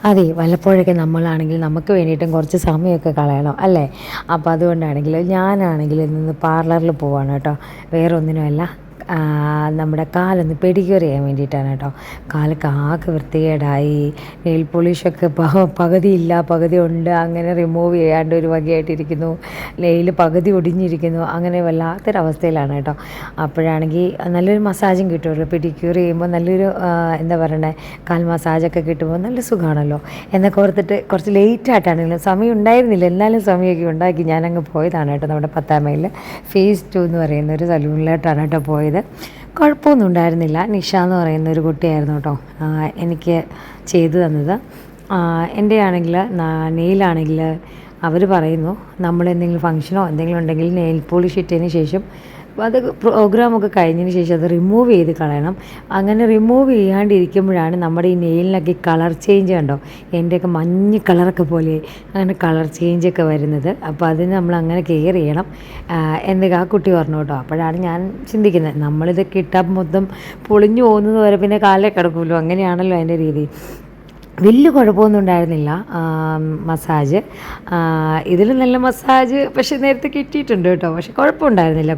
അതെ, വല്ലപ്പോഴൊക്കെ നമ്മളാണെങ്കിൽ നമുക്ക് വേണ്ടിയിട്ടും കുറച്ച് സമയമൊക്കെ കളയണം അല്ലേ? അപ്പോൾ അതുകൊണ്ടാണെങ്കിൽ ഞാനാണെങ്കിൽ ഇന്ന് പാർലറിൽ പോവാണ് കേട്ടോ. വേറെ ഒന്നിനുമല്ല, നമ്മുടെ കാലൊന്ന് പെഡിക്യൂർ ചെയ്യാൻ വേണ്ടിയിട്ടാണ് കേട്ടോ. കാലൊക്കെ ആകെ വൃത്തികേടായി, നെയിൽ പോളിഷൊക്കെ പകുതിയില്ല പകുതി ഉണ്ട്, അങ്ങനെ റിമൂവ് ചെയ്യാണ്ട് ഒരു വകയായിട്ടിരിക്കുന്നു, നെയിൽ പകുതി ഒടിഞ്ഞിരിക്കുന്നു, അങ്ങനെ വല്ലാത്തൊരവസ്ഥയിലാണ് കേട്ടോ. അപ്പോഴാണെങ്കിൽ നല്ലൊരു മസാജും കിട്ടുമല്ലോ, പെഡിക്യൂർ ചെയ്യുമ്പോൾ നല്ലൊരു എന്താ പറയണേ, കാൽ മസാജൊക്കെ കിട്ടുമ്പോൾ നല്ല സുഖമാണല്ലോ എന്നൊക്കെ ഓർത്തിട്ട് കുറച്ച് ലേറ്റായിട്ടാണെങ്കിലും, സമയം ഉണ്ടായിരുന്നില്ല എന്നാലും സമയമൊക്കെ ഉണ്ടാക്കി ഞാനങ്ങ് പോയതാണ് കേട്ടോ. നമ്മുടെ 10 മൈലിൽ ഫേസ് 2 എന്ന് പറയുന്ന ഒരു സലൂണിലോട്ടാണ് കേട്ടോ പോയത്. കുഴപ്പമൊന്നും ഉണ്ടായിരുന്നില്ല. നിഷ എന്ന് പറയുന്ന ഒരു കുട്ടിയായിരുന്നു കേട്ടോ എനിക്ക് ചെയ്തു തന്നത്. എൻ്റെ ആണെങ്കിൽ നെയിലാണെങ്കിൽ അവർ പറയുന്നു, നമ്മളെന്തെങ്കിലും ഫംഗ്ഷനോ എന്തെങ്കിലും ഉണ്ടെങ്കിൽ നെയിൽ പോളിഷ് ഇട്ടതിന് ശേഷം അത് പ്രോഗ്രാമൊക്കെ കഴിഞ്ഞതിന് ശേഷം അത് റിമൂവ് ചെയ്ത് കളയണം. അങ്ങനെ റിമൂവ് ചെയ്യാണ്ടിരിക്കുമ്പോഴാണ് നമ്മുടെ ഈ നെയിലിനൊക്കെ കളർ ചേഞ്ച് കണ്ടോ, എൻ്റെയൊക്കെ മഞ്ഞ കളറൊക്കെ പോലെ അങ്ങനെ കളർ ചേഞ്ചൊക്കെ വരുന്നത്. അപ്പോൾ അതിന് നമ്മൾ അങ്ങനെ കെയർ ചെയ്യണം എന്നൊക്കെ ആ കുട്ടി പറഞ്ഞു കേട്ടോ. അപ്പോഴാണ് ഞാൻ ചിന്തിക്കുന്നത്, നമ്മളിതൊക്കെ ഇട്ടാൽ മൊത്തം പൊളിഞ്ഞു പോകുന്നത് വരെ പിന്നെ കാലേ കിടക്കുമല്ലോ, അങ്ങനെയാണല്ലോ അതിൻ്റെ രീതി. വലിയ കുഴപ്പമൊന്നും ഉണ്ടായിരുന്നില്ല മസാജ്. ഇതിൽ നല്ല മസാജ് പക്ഷേ നേരത്തെ കിട്ടിയിട്ടുണ്ട് കേട്ടോ, പക്ഷെ കുഴപ്പമുണ്ടായിരുന്നില്ല.